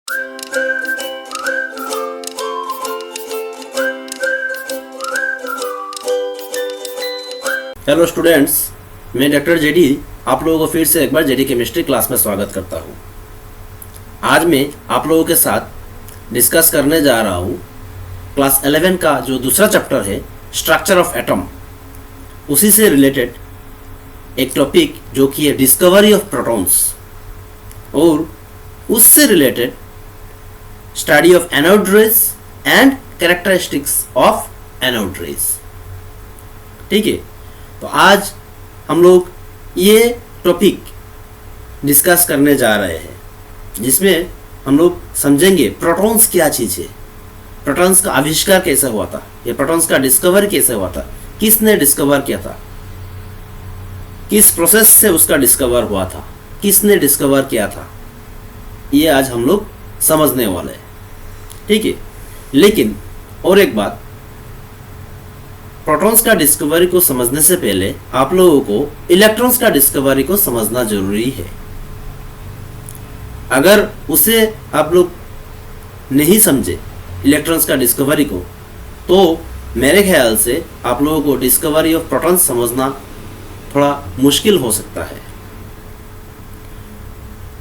Hello students, मैं doctor JD आप लोगों को फिर से एक बार जेडी केमिस्ट्री क्लास में स्वागत करता हूँ। आज मैं आप लोगों के साथ डिस्कस करने जा रहा हूँ क्लास 11 का जो दूसरा चैप्टर है स्ट्रक्चर ऑफ एटम, उसी से रिलेटेड एक टॉपिक जो कि है डिस्कवरी ऑफ प्रोटॉन्स, और उससे related study of anode raise and characteristics of anode raise. ठीक है, तो आज हम लोग ये टॉपिक डिस्कस करने जा रहे हैं जिसमें हम लोग समझेंगे प्रोटॉन्स क्या चीज़ है, प्रोटॉन्स का आविष्कार कैसे हुआ था, ये प्रोटॉन्स का डिस्कवर कैसे हुआ था, किसने डिस्कवर किया था, किस प्रोसेस से उसका डिस्कवर हुआ था, किसने डिस्कवर किया था, ये आज हम लोग समझने वाले हैं। ठीक है, लेकिन और एक बात, प्रोटॉन्स का डिस्कवरी को समझने से पहले आप लोगों को इलेक्ट्रॉन्स का डिस्कवरी को समझना जरूरी है। अगर उसे आप लोग नहीं समझे इलेक्ट्रॉन्स का डिस्कवरी को, तो मेरे ख्याल से आप लोगों को डिस्कवरी ऑफ प्रोटॉन्स समझना थोड़ा मुश्किल हो सकता है।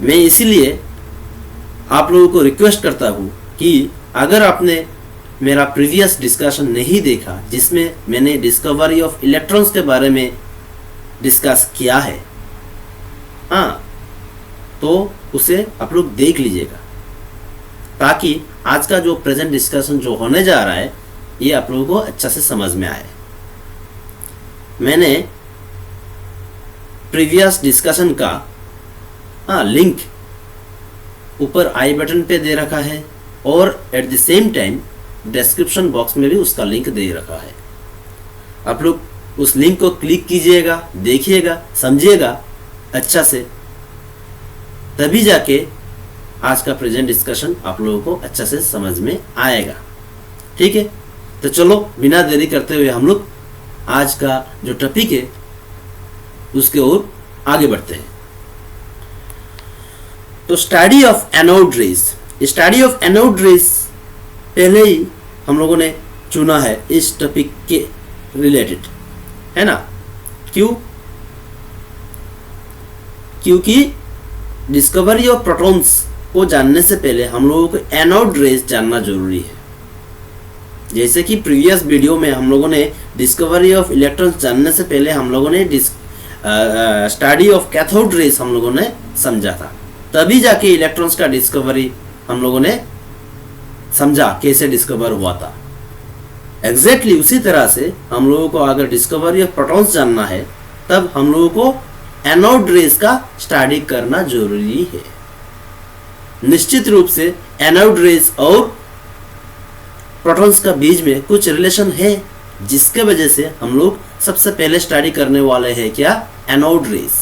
मैं इसीलिए आप लोगों को रिक्वेस्ट करता हूँ कि अगर आपने मेरा प्रीवियस डिस्कशन नहीं देखा जिसमें मैंने डिस्कवरी ऑफ इलेक्ट्रॉन्स के बारे में डिस्कस किया है, हाँ, तो उसे आप लोग देख लीजिएगा ताकि आज का जो प्रेजेंट डिस्कशन जो होने जा रहा है ये आप लोगों को अच्छा से समझ में आए। मैंने प्रीवियस डिस्कशन का लिंक ऊपर आई बटन पे दे रखा है और eight the same time description box में भी उसका लिंक दे रखा है। आप लोग उस लिंक को क्लिक कीजिएगा, देखिएगा, समझिएगा अच्छा से, तभी जाके आज का प्रेजेंट डिस्कशन आप लोगों को अच्छा से समझ में आएगा। ठीक है, तो चलो बिना देरी करते हुए हम लोग आज का जो टॉपिक है उसके ओर आगे बढ़ते हैं। तो study of anode raise, study of anode raise पहले ही हम लोगों ने चुना है इस टॉपिक के रिलेटेड, है ना? क्योंकि डिस्कवरी ऑफ प्रोटॉन्स को जानने से पहले हम लोगों को एनोड रेज जानना जरूरी है। जैसे कि प्रीवियस वीडियो में हम लोगों ने डिस्कवरी ऑफ इलेक्ट्रॉन्स जानने से पहले हम लोगों ने स्टडी ऑफ कैथोड रेज हम लोगों ने समझा था, तभी जाके इलेक्ट्रॉन्स का डिस्कवरी हम लोगों ने समझा कैसे डिस्कवर हुआ था। एग्जैक्टली उसी तरह से हम लोगों को अगर डिस्कवरी ऑफ प्रोटॉन्स जानना है तब हम लोगों को एनोड रेज का स्टडी करना जरूरी है। निश्चित रूप से एनोड रेज और प्रोटॉन्स का बीच में कुछ रिलेशन है, जिसके वजह से हम लोग सबसे पहले स्टडी करने वाले हैं क्या, एनोड रेज।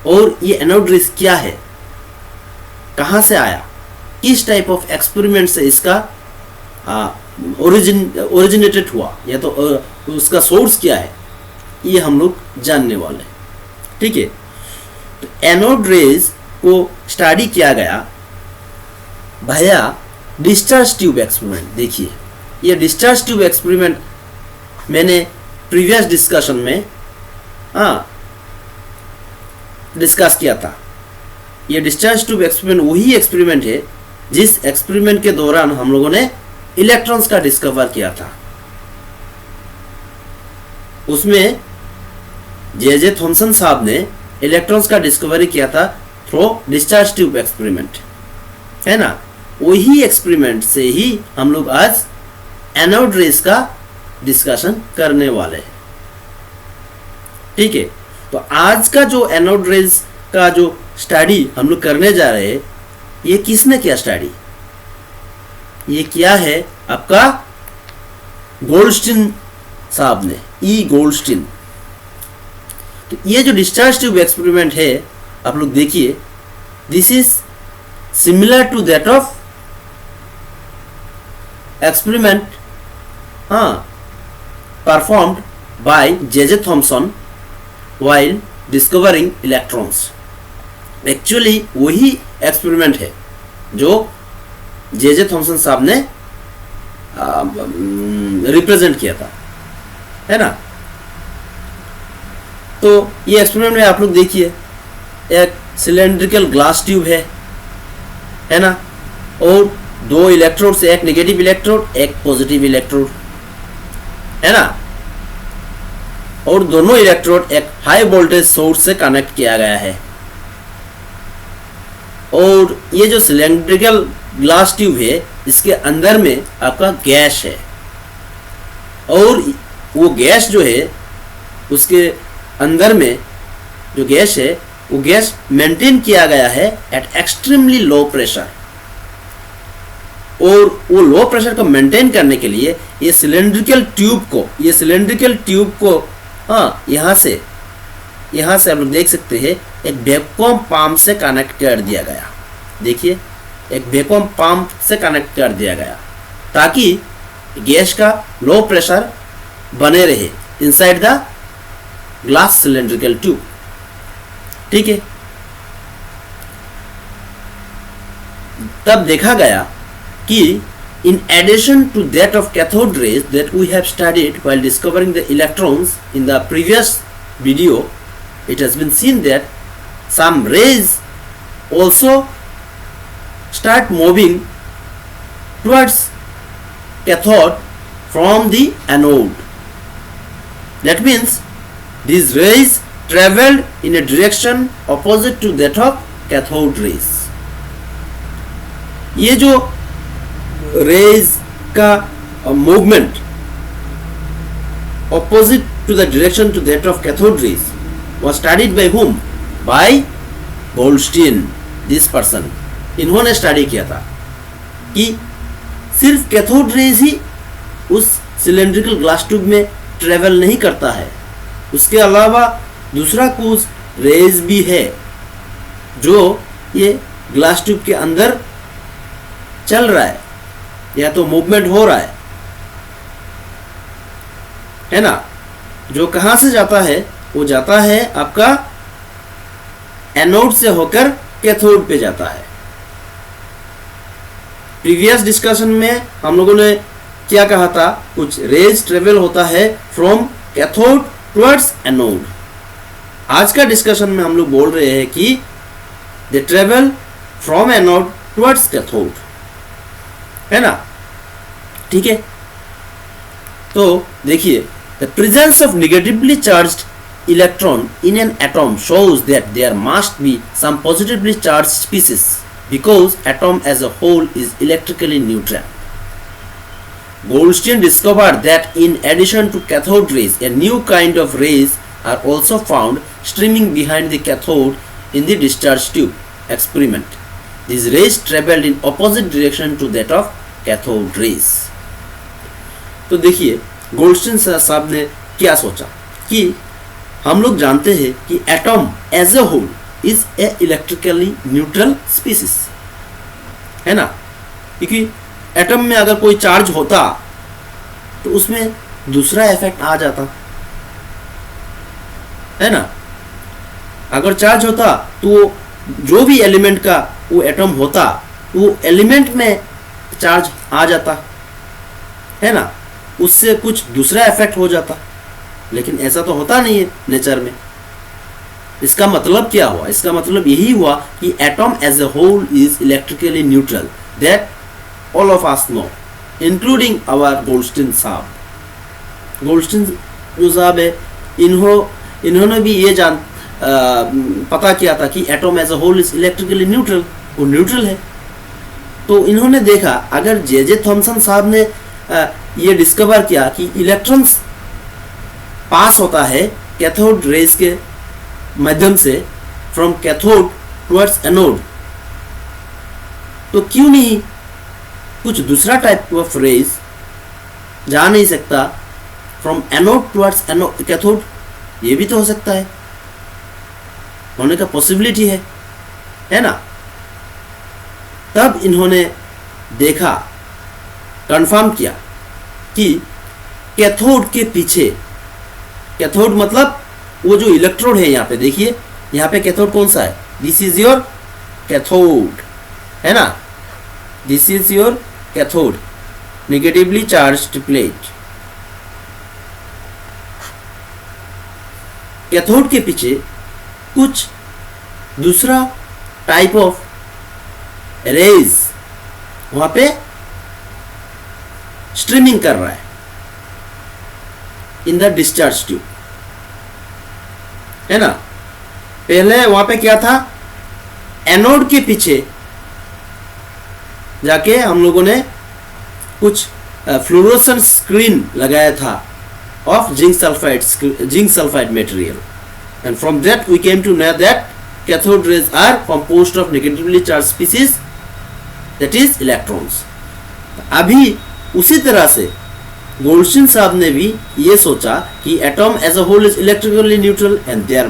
और ये एनोड रेज क्या है, कहाँ से आया, किस टाइप ऑफ एक्सपेरिमेंट से इसका ओरिजिनेटेड हुआ, या तो उसका सोर्स क्या है, ये हम लोग जानने वाले हैं। ठीक है, तो एनोड रेज को स्टडी किया गया भैया डिस्चार्ज ट्यूब एक्सपेरिमेंट। देखिए, ये डिस्चार्ज ट्यूब एक्सपेरिमेंट मैंने प्रीवियस डिस्कशन में डिस्कस किया था। ये डिस्चार्ज ट्यूब एक्सपेरिमेंट वही एक्सपेरिमेंट है जिस एक्सपेरिमेंट के दौरान हम लोगों ने इलेक्ट्रॉन्स का डिस्कवर किया था। उसमें जे थॉमसन साहब ने इलेक्ट्रॉन्स का डिस्कवरी किया था थ्रू डिस्चार्ज ट्यूब एक्सपेरिमेंट, है ना? वही एक्सपेरिमेंट से ही हम लोग आज एनोड रेज का डिस्कशन करने वाले हैं। ठीक है, तो आज का जो एनोड रेज का जो स्टडी हम लोग करने जा रहे हैं, ये किसने किया स्टडी, ये क्या है आपका गोल्डस्टीन साहब ने, ई गोल्डस्टीन। तो ये जो डिस्चार्ज ट्यूब एक्सपेरिमेंट है आप लोग देखिए, this is similar to that of experiment performed by J Thomson while discovering electrons। Actually वही एक्सपेरिमेंट है जो जे थॉमसन साहब ने रिप्रेजेंट किया था, है ना। तो ये एक्सपेरिमेंट में आप लोग देखिए, एक सिलेंड्रिकल ग्लास ट्यूब है ना, और दो इलेक्ट्रोड से, एक नेगेटिव इलेक्ट्रोड एक पॉजिटिव इलेक्ट्रोड, है ना, और दोनों इलेक्ट्रोड एक हाई वोल्टेज सोर्स से कनेक्ट किया गया है। और ये जो सिलेंड्रिकल ग्लास ट्यूब है, इसके अंदर में आपका गैस है, और वो गैस जो है, उसके अंदर में जो गैस है, वो गैस मेंटेन किया गया है एट एक्सट्रीमली लो प्रेशर। और वो लो प्रेशर को मेंटेन करने के लिए ये सिलेंड्रिकल ट्यूब को यहाँ से आप लोग देख सकते हैं, एक वैक्यूम पंप से कनेक्ट कर दिया गया। देखिए, एक वैक्यूम पंप से कनेक्ट कर दिया गया ताकि गैस का लो प्रेशर बने रहे inside the glass cylindrical tube. ठीक है, तब देखा गया कि in addition to that of cathode rays that we have studied while discovering the electrons in the previous video, it has been seen that some rays also start moving towards cathode from the anode. That means these rays traveled in a direction opposite to that of cathode rays. ये जो rays का movement opposite to the direction to that of cathode rays was studied by whom? By Goldstein. This person, इन्होंने study किया था कि सिर्फ cathode rays ही उस सिलेंड्रिकल ग्लास ट्यूब में ट्रेवल नहीं करता है, उसके अलावा दूसरा कुछ रेज भी है जो ये ग्लास ट्यूब के अंदर चल रहा है या तो मूवमेंट हो रहा है ना। जो कहां से जाता है? वो जाता है आपका एनोड से होकर कैथोड पे जाता है। प्रीवियस डिस्कशन में हम लोगों ने क्या कहा था? कुछ रेज ट्रेवल होता है फ्रॉम कैथोड टुवर्ड्स एनोड। आज का डिस्कशन में हम लोग बोल रहे हैं कि they travel from anode towards cathode, है ना। ठीक है, तो देखिए, the presence of negatively charged electron in an atom shows that there must be some positively charged species because atom as a whole is electrically neutral. Goldstein discovered that in addition to cathode rays, a new kind of rays are also found streaming behind the cathode in the discharge tube experiment. These rays traveled in opposite direction to that of cathode rays. तो देखिए, Goldstein साहब ने क्या सोचा कि हम लोग जानते हैं कि atom as a whole is a electrically neutral species, है ना। क्योंकि एटम में अगर कोई चार्ज होता तो उसमें दूसरा इफेक्ट आ जाता, है ना। अगर चार्ज होता तो जो भी एलिमेंट का वो एटम होता, वो एलिमेंट में चार्ज आ जाता, है ना, उससे कुछ दूसरा इफेक्ट हो जाता। लेकिन ऐसा तो होता नहीं है नेचर में। इसका मतलब क्या हुआ? इसका मतलब यही हुआ कि atom as a whole is electrically neutral. That all of us know, including our Goldstein साहब। गोल्डस्टीन जो साहब है, इन्होंने भी ये पता किया था कि atom as a whole is electrically neutral, वो न्यूट्रल है। तो इन्होंने देखा, अगर जे थॉमसन साहब ने ये डिस्कवर किया कि इलेक्ट्रॉन्स पास होता है कैथोड रेज के माध्यम से फ्रॉम कैथोड टुवर्ड्स एनोड, तो क्यों नहीं कुछ दूसरा टाइप ऑफ रेज जा नहीं सकता फ्रॉम एनोड टुवर्ड्स कैथोड? ये भी तो हो सकता है, होने का पॉसिबिलिटी है ना। तब इन्होंने देखा, कंफर्म किया कि कैथोड के पीछे, कैथोड मतलब वो जो इलेक्ट्रोड है, यहाँ पे देखिए, यहाँ पे कैथोड कौन सा है? दिस इज योर कैथोड, है ना। This is your cathode, negatively charged plate. Cathode के पीछे कुछ दूसरा टाइप ऑफ रेज वहां पे स्ट्रीमिंग कर रहा है इन द डिस्चार्ज ट्यूब, है ना। पहले वहां पे क्या था, एनोड के पीछे जाके हम लोगों ने कुछ फ्लोरोसेंट स्क्रीन लगाया था of zinc sulfide material, and from that we came to know that cathode rays are composed of negatively charged species, that is electrons। अभी उसी तरह से गोल्डस्टीन साहब ने भी ये सोचा कि atom as a whole is electrically neutral and there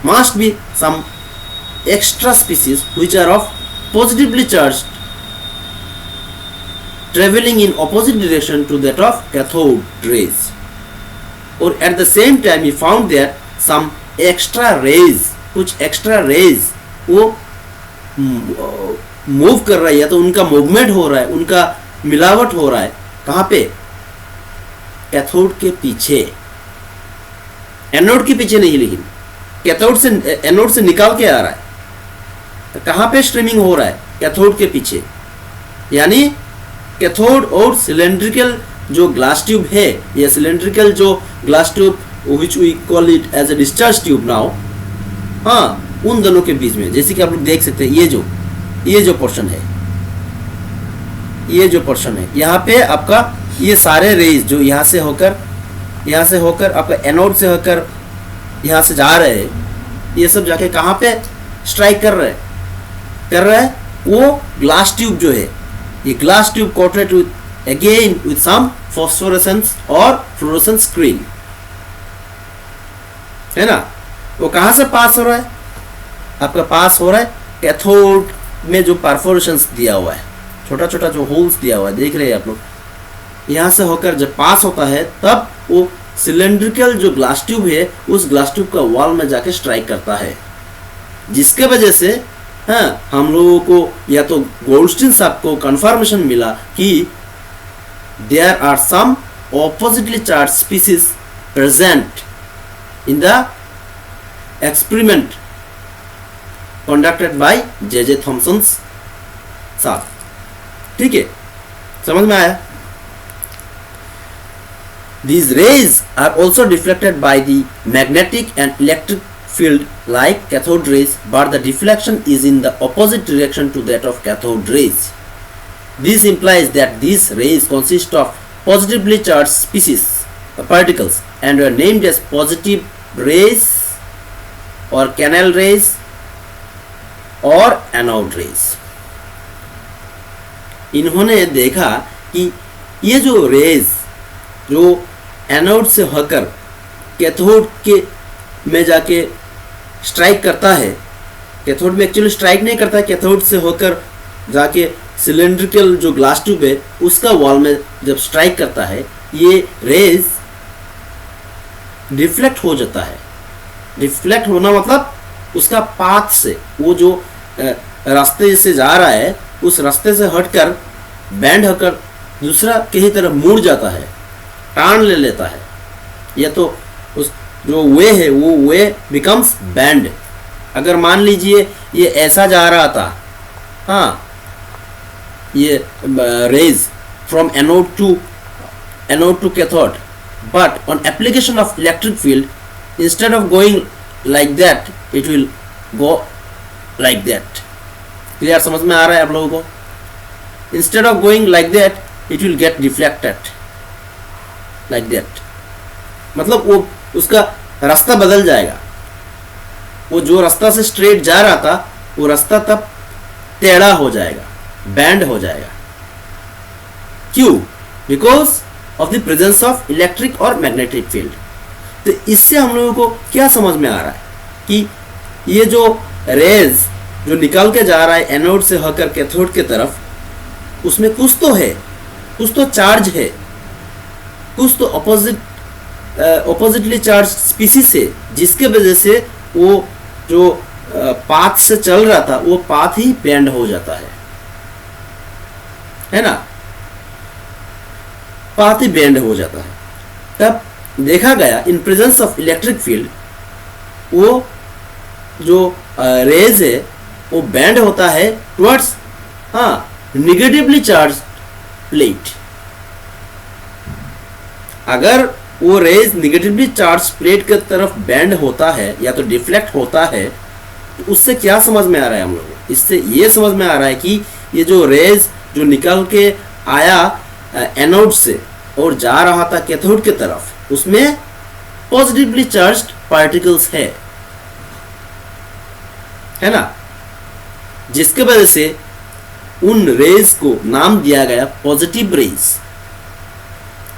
must be some extra species which are of positively charged traveling in opposite direction to that of cathode rays, और at the same time he found that some extra rays, कुछ extra rays वो move कर रहा है, या तो उनका movement हो रहा है, उनका मिलावट हो रहा है, कहाँ पे, कैथोड के पीछे, एनोड के पीछे नहीं, लेकिन कैथोड से एनोड से निकाल के आ रहा है, तो कहाँ पे स्ट्रीमिंग हो रहा है, कैथोड के पीछे। यानी कैथोड और सिलेंड्रिकल जो ग्लास ट्यूब है, या सिलेंड्रिकल जो glass tube which we call it as a discharge tube now, हाँ, उन दोनों के बीच में, जैसे कि आप लोग देख सकते हैं, ये जो पोर्शन है, ये जो पोर्शन है, यहाँ पे आपका ये सारे रेज जो यहाँ से होकर आपका एनोड से होकर यहाँ से जा रहे हैं, ये सब जाके कहाँ पे स्ट्राइक कर रहा है, वो ग्लास ट्यूब जो है, ये glass tube coated with again with some phosphorescence और फ्लोरोसेंस स्क्रीन, है ना। वो कहां से पास हो रहा है, आपका पास हो रहा है कैथोड में जो परफोरेशंस दिया हुआ है, छोटा छोटा जो होल्स दिया हुआ है, देख रहे हैं आप लोग, यहां से होकर जब पास होता है तब वो सिलेंड्रिकल जो ग्लास ट्यूब है उस ग्लास ट्यूब का वॉल में जाके स्ट्राइक करता है, जिसके वजह से हाँ, हम लोगों को या तो गोल्डस्टीन साहब को कंफर्मेशन मिला कि there are some oppositely charge species present in the experiment conducted by J Thomson साहब। ठीक है, समझ में आया। These rays are also deflected by the magnetic and electric field like cathode rays, but the deflection is in the opposite direction to that of cathode rays. This implies that these rays consist of positively charged species particles and were named as positive rays or canal rays or anode rays. इन्होंने देखा कि ये जो raise जो anode से होकर cathode के में जाके स्ट्राइक करता है, कैथोड में एक्चुअली स्ट्राइक नहीं करता है, कैथोड से होकर जाके सिलेंड्रिकल जो ग्लास ट्यूब है उसका वॉल में जब स्ट्राइक करता है, ये रेज डिफ्लेक्ट हो जाता है। डिफ्लेक्ट होना मतलब उसका पाथ से, वो जो रास्ते से जा रहा है उस रास्ते से हटकर बैंड होकर दूसरा कहीं तरफ मुड़ जाता है, टर्न ले लेता है, या तो उस जो वे है वो वे बिकम्स बैंड। अगर मान लीजिए ये ऐसा जा रहा था, हाँ, ये rays from anode to cathode, but on application of electric field instead of going like that it will go like that. Clear, समझ में आ रहा है आप लोगों को? Instead of going like that it will get deflected like that, मतलब वो उसका रास्ता बदल जाएगा। वो जो रास्ता से स्ट्रेट जा रहा था वो रास्ता तब टेढ़ा हो जाएगा, बैंड हो जाएगा। क्यों? Because of the presence of electric और मैग्नेटिक फील्ड। तो इससे हम लोगों को क्या समझ में आ रहा है कि ये जो रेज जो निकल के जा रहा है एनोड से होकर कैथोड की तरफ, उसमें कुछ तो है, कुछ तो चार्ज है, कुछ तो ऑपोजिटली चार्ज स्पीसीज है, जिसके वजह से वो जो पाथ से चल रहा था वो पाथ ही बेंड हो जाता है। है ना, पाथ ही बेंड हो जाता है। तब देखा गया in presence of electric field वो जो रेज है वो बेंड होता है टुवर्ड्स निगेटिवली चार्ज प्लेट। अगर वो रेज निगेटिवली चार्ज प्लेट की तरफ बेंड होता है या तो डिफ्लेक्ट होता है, तो उससे क्या समझ में आ रहा है हम लोगों को? इससे ये समझ में आ रहा है कि ये जो रेज जो निकल के आया एनोड से और जा रहा था कैथोड की तरफ, उसमें पॉजिटिवली चार्ज्ड पार्टिकल्स है ना, जिसके वजह से उन रेज को नाम दिया गया पॉजिटिव रेज,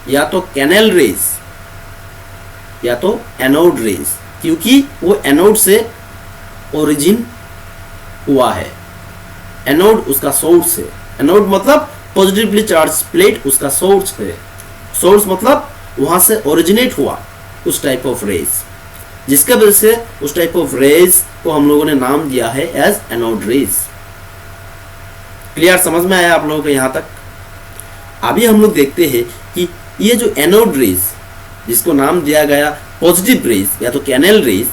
या तो कैनेल रेज या तो एनोड रेज, क्योंकि वो एनोड से ओरिजिन हुआ है। एनोड उसका सोर्स है। एनोड मतलब पॉजिटिवली चार्ज प्लेट उसका सोर्स है। सोर्स मतलब वहां से ओरिजिनेट हुआ उस टाइप ऑफ रेज, जिसके वजह से उस टाइप ऑफ रेज को हम लोगों ने नाम दिया है एज एनोड रेज। क्लियर, समझ में आया आप लोगों को यहाँ तक? अभी हम लोग देखते हैं कि ये जो एनोड रेज जिसको नाम दिया गया पॉजिटिव रेज या तो कैनेल रेज,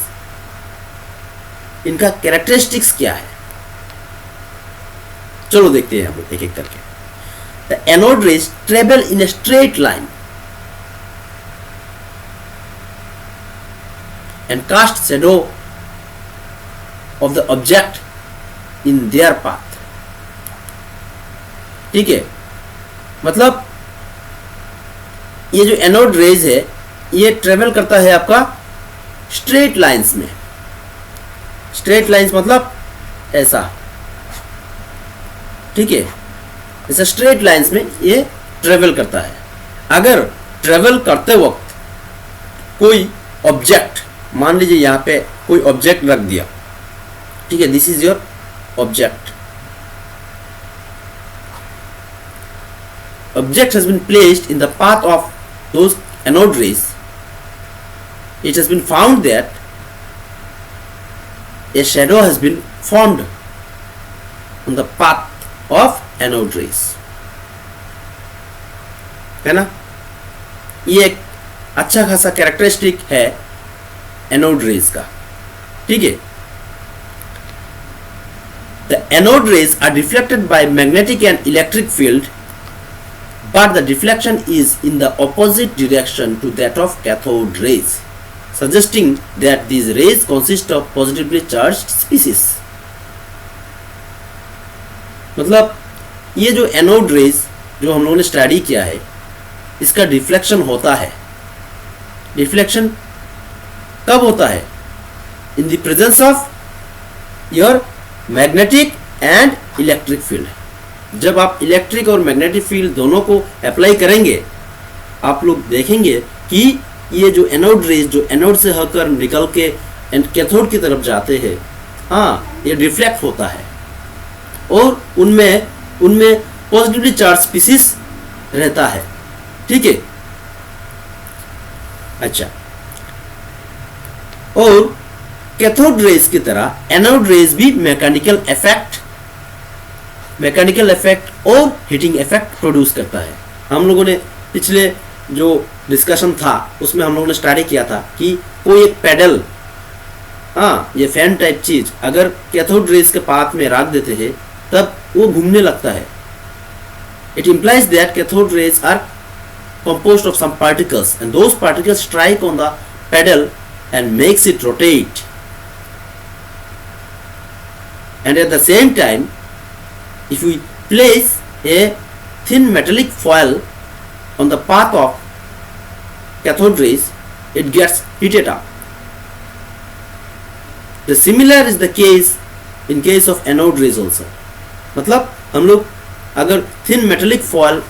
इनका कैरेक्टरिस्टिक्स क्या है, चलो देखते हैं हम लोग एक एक करके। The anode rays travel in a straight line and cast shadow of the object in their path। ठीक है, मतलब ये जो एनोड रेज है ये ट्रेवल करता है आपका स्ट्रेट लाइंस में। स्ट्रेट लाइंस मतलब ऐसा, ठीक है, ऐसा स्ट्रेट लाइंस में ये ट्रेवल करता है। अगर ट्रेवल करते वक्त कोई ऑब्जेक्ट, मान लीजिए यहाँ पे कोई ऑब्जेक्ट रख दिया, ठीक है, this is your object. Object has been placed in the path of those anode rays. It has been found that a shadow has been formed on the path of anode rays, है ना। ये एक अच्छा खासा characteristic है anode rays का, ठीक है। The anode rays are deflected by magnetic and electric field, but the deflection is in the opposite direction to that of cathode rays, suggesting that these rays consist of positively charged species। मतलब ये जो anode rays जो हम लोगों ने study किया है, इसका डिफ्लेक्शन होता है। डिफ्लेक्शन कब होता है? In the presence of your magnetic and electric field. जब आप इलेक्ट्रिक और मैग्नेटिक फील्ड दोनों को अप्लाई करेंगे, आप लोग देखेंगे कि ये जो एनोड रेज जो एनोड से होकर निकल के कैथोड की तरफ जाते हैं, हाँ, ये रिफ्लेक्ट होता है और उनमें पॉजिटिवली चार्ज स्पीसीज रहता है, ठीक है। अच्छा, और कैथोड रेज की तरह एनोड रेज भी मैकेनिकल इफेक्ट और हीटिंग इफेक्ट प्रोड्यूस करता है। हम लोगों ने पिछले जो डिस्कशन था उसमें हम लोगों ने स्टडी किया था कि कोई एक पेडल, हाँ, ये फैन टाइप चीज अगर कैथोड रेज के पाथ में रख देते हैं तब वो घूमने लगता है। It implies that cathode rays are composed of some particles and those particles strike on the pedal and makes it rotate, and at the same time if we place a thin metallic foil on the path of cathode rays, it gets heated up. The similar is the case in case of anode rays also। मतलब हम लोग अगर thin metallic foil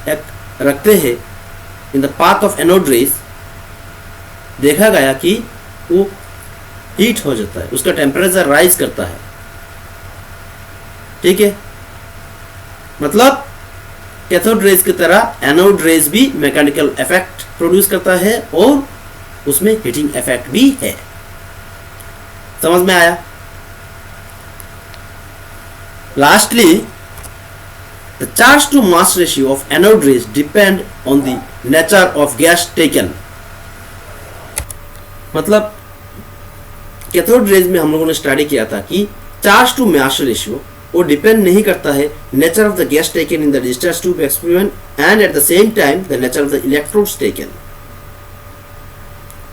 रखते हैं in the path of anode rays, देखा गया कि वो हीट हो जाता है, उसका टेम्परेचर राइज करता है, ठीक है। मतलब कैथोड रेज की तरह एनोड रेज भी मैकेनिकल इफेक्ट प्रोड्यूस करता है और उसमें हीटिंग इफेक्ट भी है। समझ में आया? Lastly the charge to mass ratio of anode rays depend on the nature of gas taken. मतलब कैथोड रेज में हम लोगों ने स्टडी किया था कि चार्ज टू मास रेशियो वो डिपेंड नहीं करता है nature of the gas taken in the discharge tube experiment and at the same time the nature of the electrodes taken.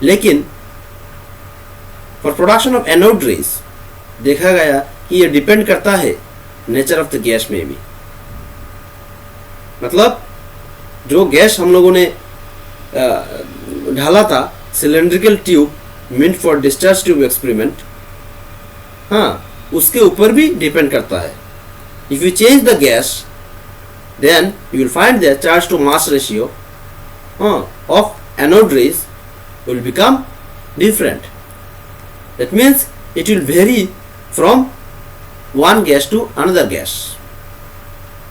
लेकिन for production of anode rays देखा गया कि ये depend करता है नेचर ऑफ द गैस में भी। मतलब जो गैस हम लोगों ने ढाला था cylindrical tube meant for discharge tube experiment, हाँ, उसके ऊपर भी डिपेंड करता है। If you change the gas then you will find the charge to mass ratio of anode rays will become different. That means it will vary from one gas to another gas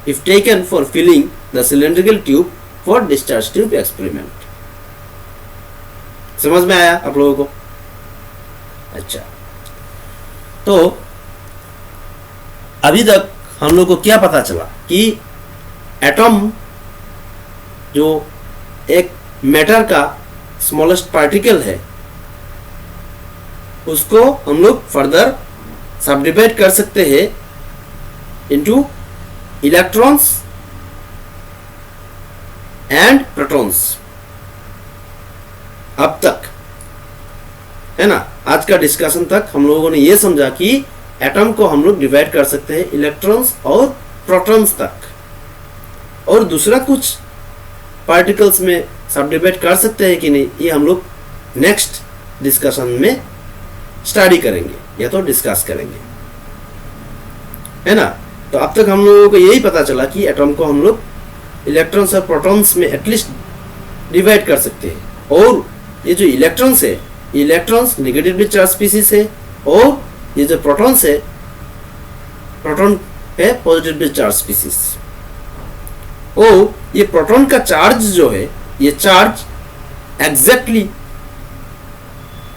if taken for filling the cylindrical tube for discharge tube experiment. समझ में आया आप लोगों को? अच्छा, तो अभी तक हम लोग को क्या पता चला कि एटम जो एक मैटर का स्मॉलेस्ट पार्टिकल है उसको हम लोग फर्दर सब डिवाइड कर सकते हैं इनटू इलेक्ट्रॉन्स एंड प्रोटॉन्स। अब तक है ना, आज का डिस्कशन तक हम लोगों ने ये समझा कि एटम को हम लोग डिवाइड कर सकते हैं इलेक्ट्रॉन्स और प्रोटॉन्स तक, और दूसरा कुछ पार्टिकल्स में सब डिवाइड कर सकते हैं कि नहीं, ये हम लोग नेक्स्ट डिस्कशन में स्टडी करेंगे या तो डिस्कस करेंगे, है ना। तो अब तक हम लोगों को यही पता चला कि एटम को हम लोग इलेक्ट्रॉन्स और प्रोटॉन्स में एटलीस्ट डिवाइड कर सकते हैं। और ये जो इलेक्ट्रॉन्स है, इलेक्ट्रॉन्स नेगेटिवली चार्ज स्पीसीज है, और ये जो प्रोटॉन्स है, प्रोटॉन है पॉजिटिवली चार्ज स्पीसीज। और ये प्रोटॉन का चार्ज जो है, ये charge exactly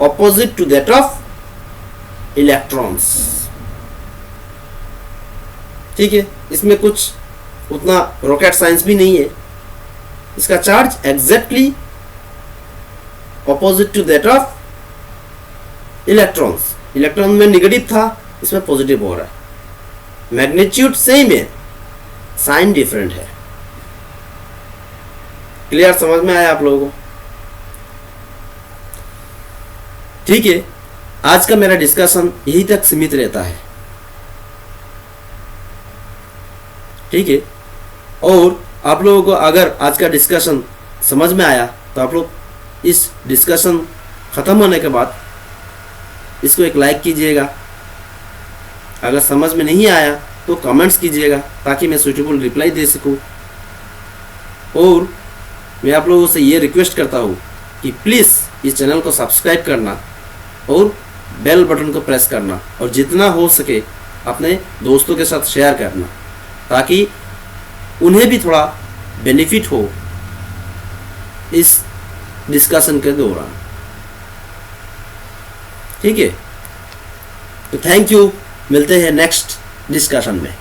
opposite to that of electrons. ठीक है, इसमें कुछ उतना रॉकेट साइंस भी नहीं है। इसका charge exactly opposite to that of electrons. Electron में नेगेटिव था, इसमें पॉजिटिव हो रहा है। मैग्नीट्यूड सेम है, साइन डिफरेंट है। क्लियर, समझ में आया आप लोगों को? ठीक है, आज का मेरा डिस्कशन यही तक सीमित रहता है। ठीक है, और आप लोगों को अगर आज का डिस्कशन समझ में आया तो आप लोग इस डिस्कशन खत्म होने के बाद इसको एक लाइक कीजिएगा। अगर समझ में नहीं आया तो कमेंट्स कीजिएगा ताकि मैं सूटेबल रिप्लाई दे सकूं। और मैं आप लोगों से ये रिक्वेस्ट करता हूँ कि प्लीज़ इस चैनल को सब्सक्राइब करना और बेल बटन को प्रेस करना, और जितना हो सके अपने दोस्तों के साथ शेयर करना ताकि उन्हें भी थोड़ा बेनिफिट हो इस डिस्कशन के दौरान। ठीक है, तो थैंक यू, मिलते हैं नेक्स्ट डिस्कशन में।